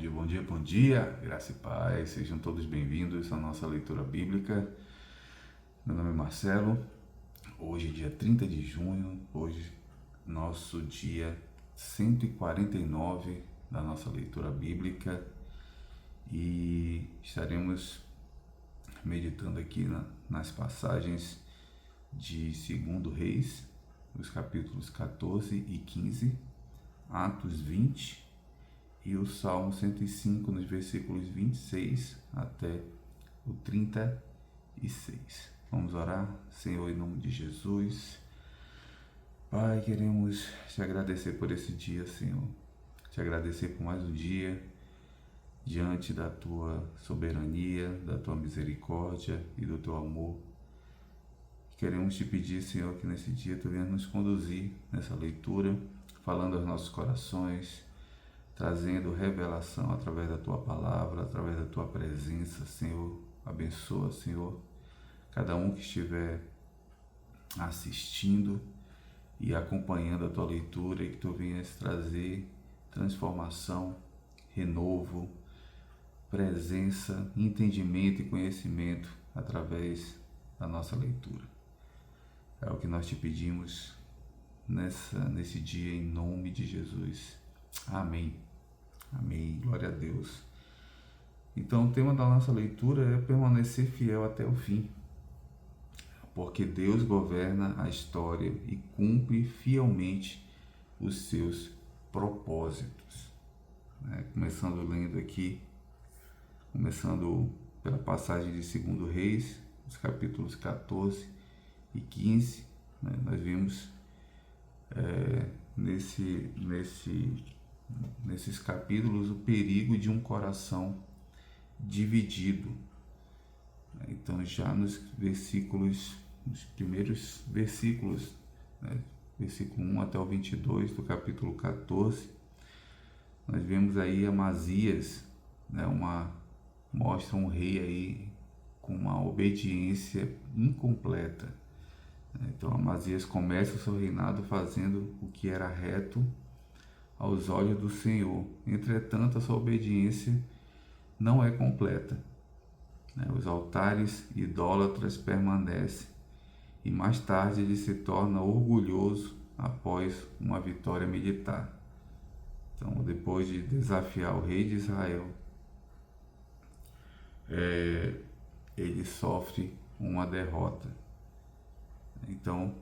bom dia, bom dia, graça e paz, sejam todos bem-vindos à nossa leitura bíblica. Meu nome é Marcelo, hoje dia 30 de junho, hoje nosso dia 149 da nossa leitura bíblica e estaremos meditando aqui nas passagens de 2 Reis, os capítulos 14 e 15, Atos 20 e o Salmo 105 nos versículos 26 até o 36. Vamos orar. Senhor, em nome de Jesus. Pai, queremos te agradecer por esse dia, Senhor. Te agradecer por mais um dia diante da tua soberania, da tua misericórdia e do teu amor. Queremos te pedir, Senhor, que nesse dia tu venha nos conduzir nessa leitura, falando aos nossos corações, trazendo revelação através da tua palavra, através da tua presença, Senhor. Abençoa, Senhor, cada um que estiver assistindo e acompanhando a tua leitura, e que tu venhas trazer transformação, renovo, presença, entendimento e conhecimento através da nossa leitura. É o que nós te pedimos nesse dia, em nome de Jesus. Amém. Amém. Glória a Deus. Então, o tema da nossa leitura é permanecer fiel até o fim, porque Deus governa a história e cumpre fielmente os seus propósitos. Começando lendo aqui, começando pela passagem de 2 Reis, os capítulos 14 e 15, nós vimos nesses capítulos o perigo de um coração dividido. Então, já nos primeiros versículos, versículo 1 até o 22 do capítulo 14, nós vemos aí Amazias, mostra um rei aí com uma obediência incompleta. Então, Amazias começa o seu reinado fazendo o que era reto aos olhos do Senhor. Entretanto, a sua obediência não é completa. Os altares idólatras permanecem, e mais tarde ele se torna orgulhoso após uma vitória militar. Então, depois de desafiar o rei de Israel, ele sofre uma derrota. Então,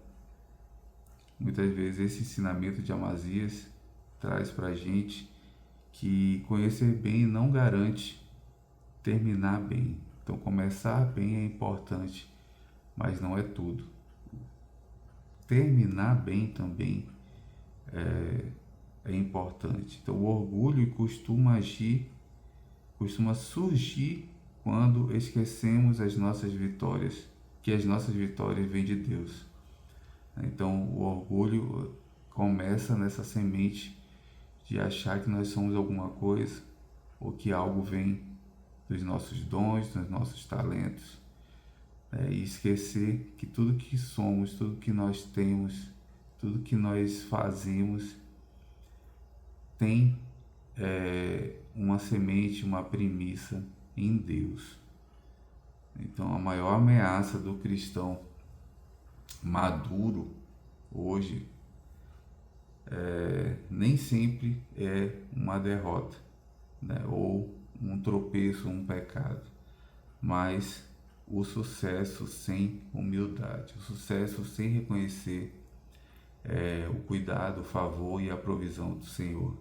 muitas vezes esse ensinamento de Amazias traz para a gente que conhecer bem não garante terminar bem. Então, começar bem é importante, mas não é tudo. Terminar bem também é importante. Então, o orgulho costuma surgir quando esquecemos as nossas vitórias, que as nossas vitórias vêm de Deus. Então, o orgulho começa nessa semente de achar que nós somos alguma coisa, ou que algo vem dos nossos dons, dos nossos talentos, e esquecer que tudo que somos, tudo que nós temos, tudo que nós fazemos tem uma semente, uma premissa em Deus. Então, a maior ameaça do cristão maduro hoje nem sempre é uma derrota, ou um tropeço, um pecado, mas o sucesso sem humildade, o sucesso sem reconhecer o cuidado, o favor e a provisão do Senhor.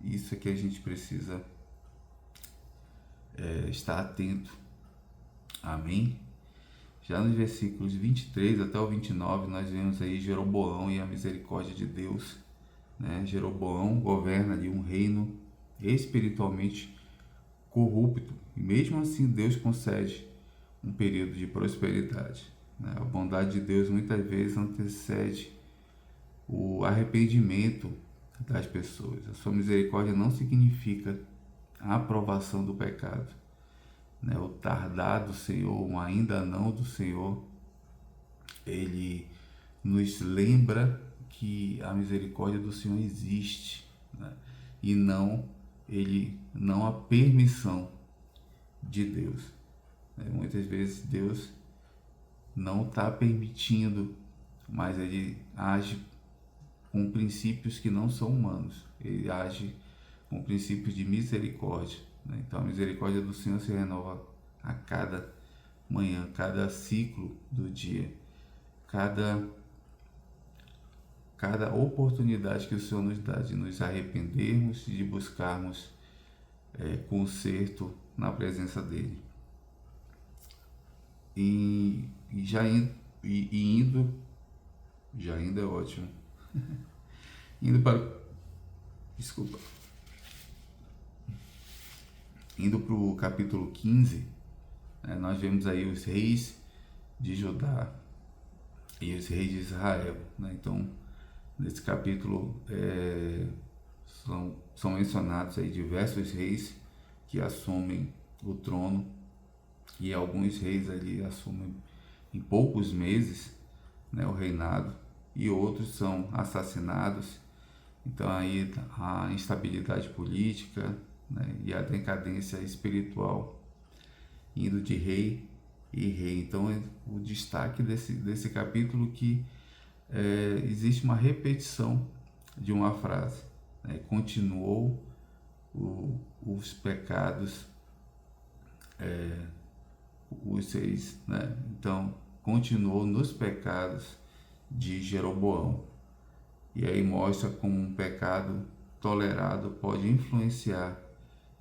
Isso é que a gente precisa estar atento. Amém? Já nos versículos 23 até o 29, nós vemos aí Jeroboão e a misericórdia de Deus. Jeroboão governa ali um reino espiritualmente corrupto, e mesmo assim Deus concede um período de prosperidade. A bondade de Deus muitas vezes antecede o arrependimento das pessoas. A sua misericórdia não significa a aprovação do pecado. O tardar do Senhor, o ainda não do Senhor, ele nos lembra que a misericórdia do Senhor existe, e não ele não há permissão de Deus. Muitas vezes Deus não está permitindo, mas ele age com princípios que não são humanos. Ele age com princípios de misericórdia. Então a misericórdia do Senhor se renova a cada manhã, cada ciclo do dia, cada oportunidade que o Senhor nos dá de nos arrependermos e de buscarmos conserto na presença dele. E indo é ótimo. Indo para o capítulo 15, nós vemos aí os reis de Judá e os reis de Israel. Então, nesse capítulo são mencionados aí diversos reis que assumem o trono, e alguns reis ali assumem em poucos meses o reinado, e outros são assassinados. Então aí a instabilidade política e a decadência espiritual indo de rei e rei. Então o destaque desse capítulo que existe uma repetição de uma frase, continuou os pecados, os reis, então continuou nos pecados de Jeroboão. E aí mostra como um pecado tolerado pode influenciar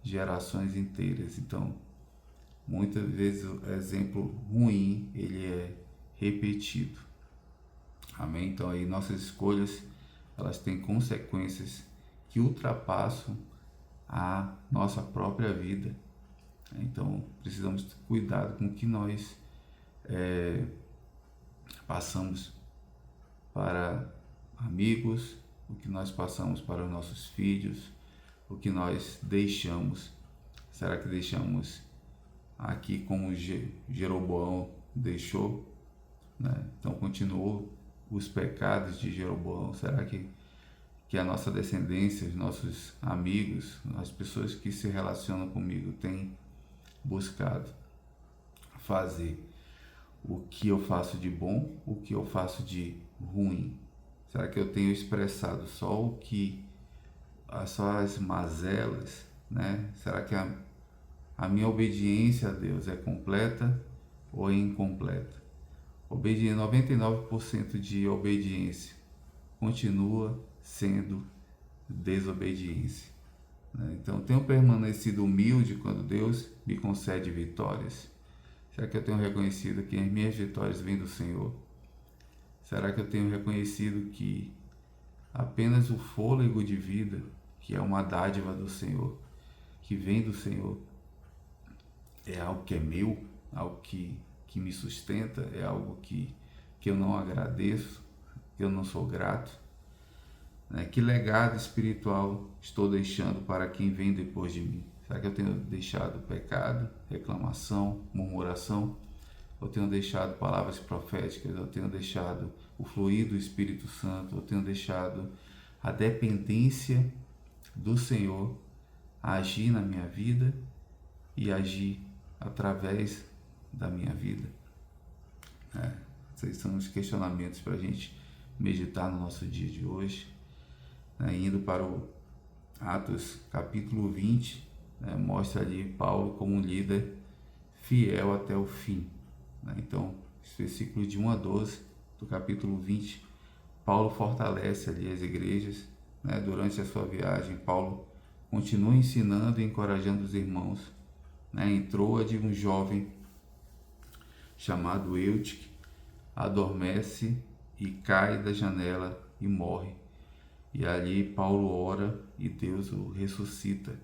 gerações inteiras. Então, muitas vezes o exemplo ruim ele é repetido. Amém? Então aí nossas escolhas elas têm consequências que ultrapassam a nossa própria vida. Então precisamos ter cuidado com o que nós passamos para amigos, o que nós passamos para os nossos filhos, o que nós deixamos. Será que deixamos aqui como Jeroboão deixou? Então continuou os pecados de Jeroboão. Será que a nossa descendência, os nossos amigos, as pessoas que se relacionam comigo têm buscado fazer o que eu faço de bom, o que eu faço de ruim? Será que eu tenho expressado só as mazelas, Será que a minha obediência a Deus é completa ou é incompleta? 99% de obediência continua sendo desobediência. Então, tenho permanecido humilde quando Deus me concede vitórias? Será que eu tenho reconhecido que as minhas vitórias vêm do Senhor? Será que eu tenho reconhecido que apenas o fôlego de vida, que é uma dádiva do Senhor, que vem do Senhor, é algo que é meu, algo que me sustenta, é algo que eu não agradeço, que eu não sou grato? Que legado espiritual estou deixando para quem vem depois de mim? Será que eu tenho deixado pecado, reclamação, murmuração? Eu tenho deixado palavras proféticas? Eu tenho deixado o fluir do Espírito Santo? Eu tenho deixado a dependência do Senhor agir na minha vida e agir através da minha vida? Esses são os questionamentos para a gente meditar no nosso dia de hoje. Indo para o Atos capítulo 20, mostra ali Paulo como um líder fiel até o fim. Então, os versículos de 1 a 12 do capítulo 20, Paulo fortalece ali as igrejas. Durante a sua viagem, Paulo continua ensinando e encorajando os irmãos. Em Troade, um jovem chamado Eutique adormece e cai da janela e morre. E ali Paulo ora e Deus o ressuscita.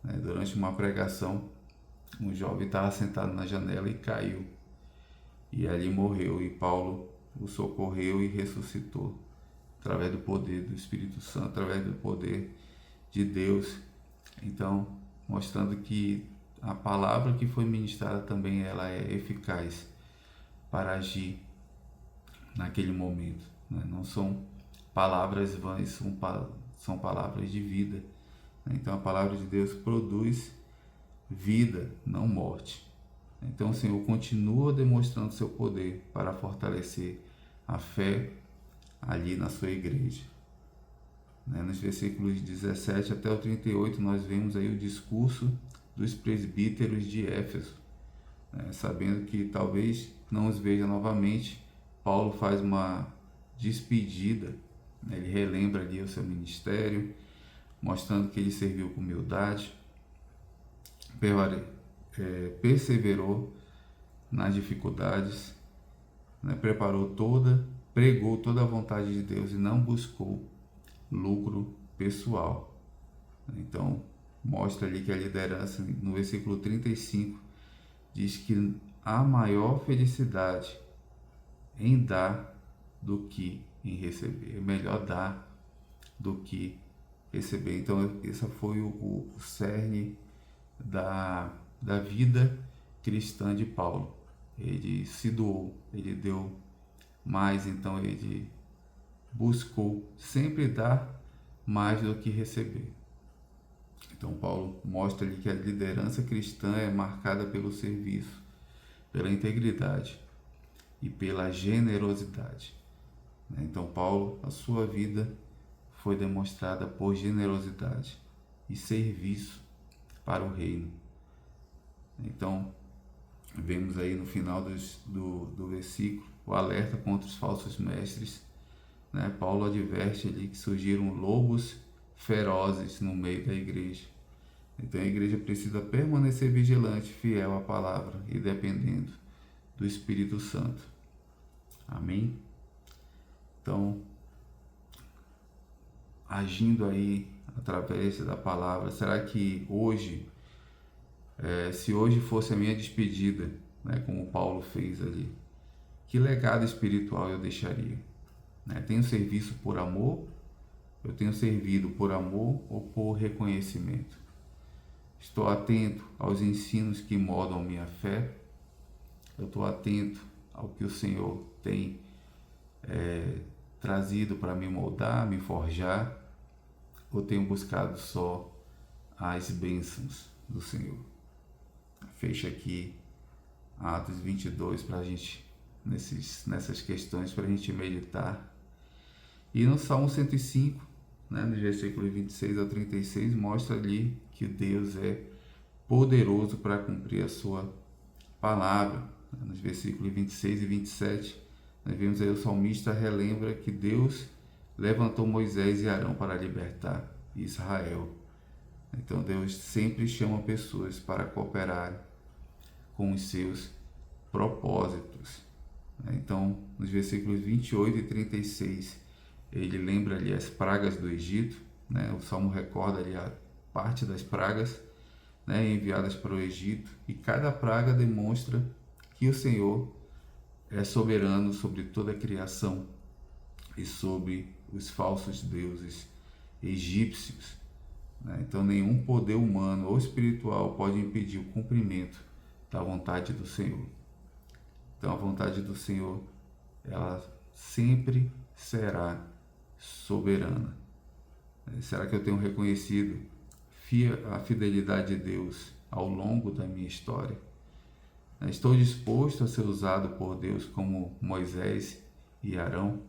Durante uma pregação, um jovem estava sentado na janela e caiu. E ali morreu, e Paulo o socorreu e ressuscitou, através do poder do Espírito Santo, através do poder de Deus. Então, mostrando que a palavra que foi ministrada também ela é eficaz para agir naquele momento. Não são palavras vãs, são palavras de vida. Então a palavra de Deus produz vida, não morte. Então o Senhor continua demonstrando seu poder para fortalecer a fé ali na sua igreja. Nos versículos 17 até o 38 nós vemos aí o discurso dos presbíteros de Éfeso. Sabendo que talvez não os veja novamente, Paulo faz uma despedida, ele relembra ali o seu ministério, mostrando que ele serviu com humildade, perseverou nas dificuldades, pregou toda a vontade de Deus e não buscou lucro pessoal. Então, mostra ali que a liderança, no versículo 35, diz que há maior felicidade em dar do que em receber. É melhor dar do que receber. Então, esse foi o cerne da vida cristã de Paulo. Ele se doou, ele deu mais, então ele buscou sempre dar mais do que receber. Então Paulo mostra ali que a liderança cristã é marcada pelo serviço, pela integridade e pela generosidade. Então Paulo, a sua vida foi demonstrada por generosidade e serviço para o reino. Então vemos aí no final do versículo o alerta contra os falsos mestres. Paulo adverte ali que surgiram lobos ferozes no meio da igreja. Então a igreja precisa permanecer vigilante, fiel à palavra e dependendo do Espírito Santo. Amém? Então, agindo aí através da palavra, será que hoje, se hoje fosse a minha despedida, como Paulo fez ali, que legado espiritual eu deixaria? Tenho serviço por amor? Eu tenho servido por amor ou por reconhecimento? Estou atento aos ensinos que moldam minha fé? Eu estou atento ao que o Senhor tem trazido para me moldar, me forjar? Ou tenho buscado só as bênçãos do Senhor? Fecha aqui Atos 22 para a gente, nessas questões, para a gente meditar. E no Salmo 105, nos versículos 26 a 36, mostra ali que Deus é poderoso para cumprir a sua palavra. Nos versículos 26 e 27, nós vemos aí o salmista relembra que Deus levantou Moisés e Arão para libertar Israel. Então Deus sempre chama pessoas para cooperar com os seus propósitos. Então, nos versículos 28 e 36, ele lembra ali as pragas do Egito. O Salmo recorda ali a parte das pragas enviadas para o Egito, e cada praga demonstra que o Senhor é soberano sobre toda a criação e sobre os falsos deuses egípcios. Então nenhum poder humano ou espiritual pode impedir o cumprimento da vontade do Senhor. Então a vontade do Senhor, ela sempre será soberana. Será que eu tenho reconhecido a fidelidade de Deus ao longo da minha história? Estou disposto a ser usado por Deus como Moisés e Arão?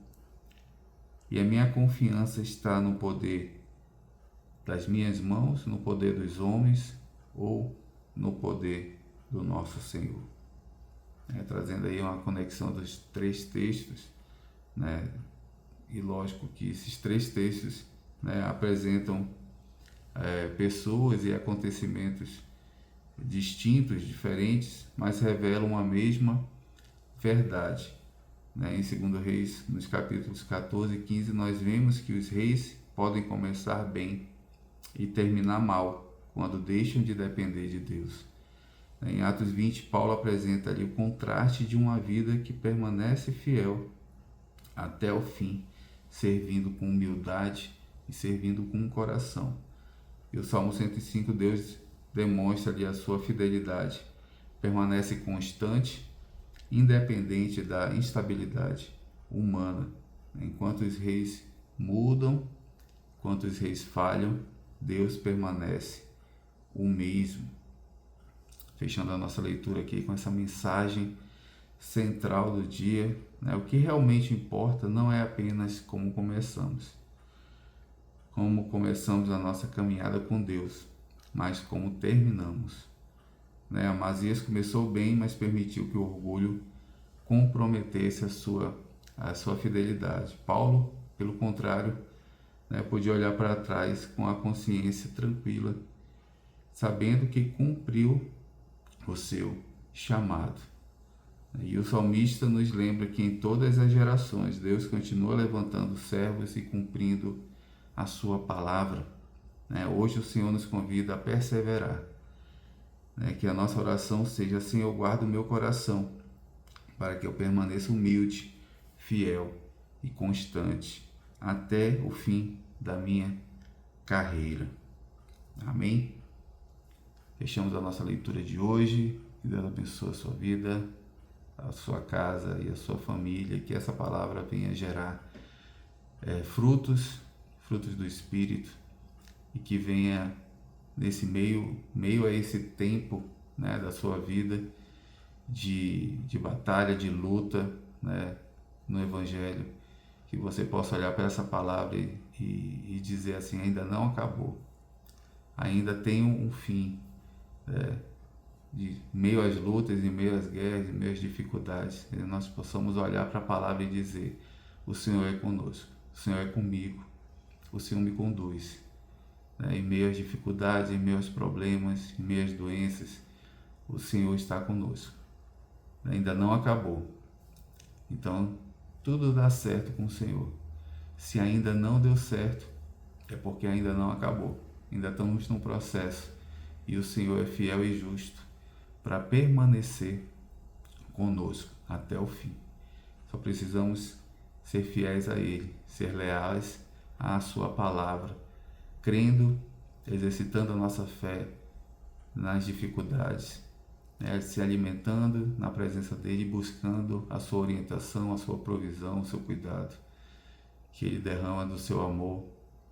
E a minha confiança está no poder das minhas mãos, no poder dos homens ou no poder do nosso Senhor? Trazendo aí uma conexão dos três textos, e lógico que esses três textos apresentam pessoas e acontecimentos distintos, diferentes, mas revelam a mesma verdade. Em 2 Reis, nos capítulos 14 e 15, nós vemos que os reis podem começar bem e terminar mal quando deixam de depender de Deus. Em Atos 20, Paulo apresenta ali o contraste de uma vida que permanece fiel até o fim, servindo com humildade e servindo com um coração. E o Salmo 105, Deus demonstra ali a sua fidelidade, permanece constante, independente da instabilidade humana. Enquanto os reis mudam, enquanto os reis falham, Deus permanece o mesmo. Fechando a nossa leitura aqui com essa mensagem central do dia, né? O que realmente importa não é apenas como começamos a nossa caminhada com Deus, mas como terminamos, né? Amazias começou bem, mas permitiu que o orgulho comprometesse a sua fidelidade. Paulo, pelo contrário, né, podia olhar para trás com a consciência tranquila, sabendo que cumpriu o seu chamado. E o salmista nos lembra que em todas as gerações Deus continua levantando servos e cumprindo a sua palavra. Hoje o Senhor nos convida a perseverar. Que a nossa oração seja: Senhor, guarda o meu coração, para que eu permaneça humilde, fiel e constante até o fim da minha carreira. Amém? Fechamos a nossa leitura de hoje. Que Deus abençoe a sua vida, a sua casa e a sua família. Que essa palavra venha gerar frutos do Espírito, e que venha nesse meio a esse tempo, né, da sua vida de batalha, de luta, né, no Evangelho, que você possa olhar para essa palavra e dizer assim: ainda não acabou, ainda tem um fim. De meio às lutas, em meio às guerras, em meio às dificuldades, nós possamos olhar para a palavra e dizer: o Senhor é conosco, o Senhor é comigo, o Senhor me conduz. Em meio às dificuldades, em meio aos problemas, em meio às doenças, o Senhor está conosco. Ainda não acabou. Então, tudo dá certo com o Senhor. Se ainda não deu certo, é porque ainda não acabou. Ainda estamos num processo. E o Senhor é fiel e justo para permanecer conosco até o fim. Só precisamos ser fiéis a Ele, ser leais à sua palavra, crendo, exercitando a nossa fé nas dificuldades, se alimentando na presença dEle, buscando a sua orientação, a sua provisão, o seu cuidado, que Ele derrama do seu amor,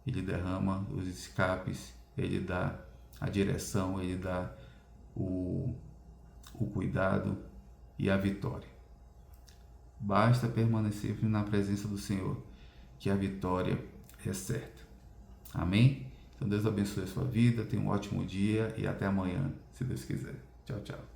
Ele derrama os escapes, Ele dá a direção, Ele dá o cuidado e a vitória. Basta permanecer na presença do Senhor, que a vitória é certa. Amém? Então Deus abençoe a sua vida, tenha um ótimo dia e até amanhã, se Deus quiser. Tchau, tchau.